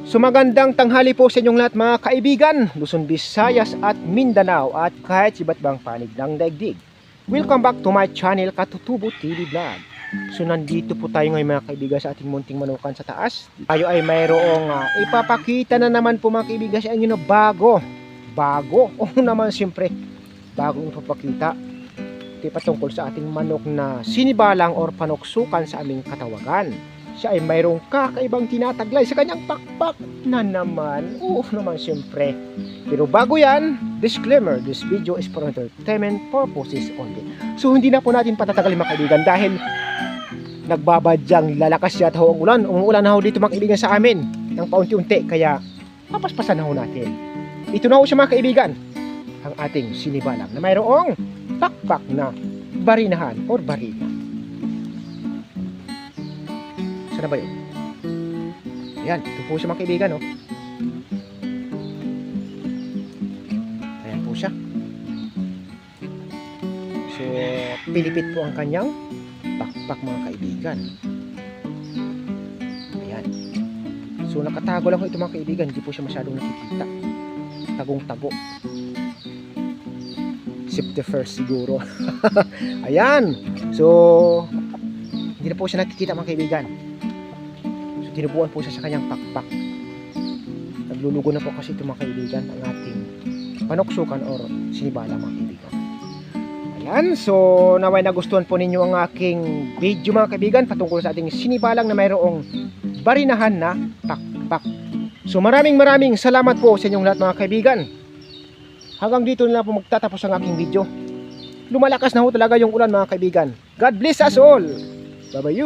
Sumagandang tanghali po sa inyong lahat mga kaibigan, Luzon, Visayas at Mindanao at kahit iba't ibang panig ng daigdig. Welcome back to my channel, Katutubo TV Vlog. So nandito po tayo ngayon mga kaibigan sa ating munting manukan sa taas. Tayo ay mayroong ipapakita na naman po mga kaibigan sa inyo na bago. Oo naman siyempre, bagong ipapakita. Ito patungkol sa ating manok na sinibalang or panuksukan sa aming katawagan. Siya ay mayroong kakaibang tinataglay sa kanyang pakpak na naman. Oo naman siyempre. Pero bago yan, disclaimer, this video is for entertainment purposes only. So hindi na po natin patatagalin mga kaibigan dahil nagbabadyang lalakas yata ho ang ulan. Umuulan na ho dito mga kaibigan sa amin ng paunti-unti. Kaya papaspasan na ho natin. Ito na ho siya mga kaibigan. Ang ating sinibalang na mayroong pakpak na barinahan or barina. Sana ba yun? Ayan, ito po siya mga kaibigan, oh. Ayan po siya. So, pilipit po ang kanyang pakpak mga kaibigan. Ayan. So, nakatago lang po ito mga kaibigan. Hindi po siya masyadong nakikita. Tagong-tago. Safety first siguro. Ayan. So, hindi na po siya nakikita mga kaibigan. Tinubuan po siya sa kanyang pakpak. Naglulugo na po kasi ito mga kaibigan ang ating panuksukan or sinibala mga kaibigan. Ayan, so naway nagustuhan po ninyo ang aking video mga kaibigan patungkol sa ating sinibalang na mayroong barinahan na pakpak. So maraming salamat po sa inyong lahat mga kaibigan. Hanggang dito na lang po magtatapos ang aking video. Lumalakas na ho talaga yung ulan mga kaibigan. God bless us all. Bye-bye.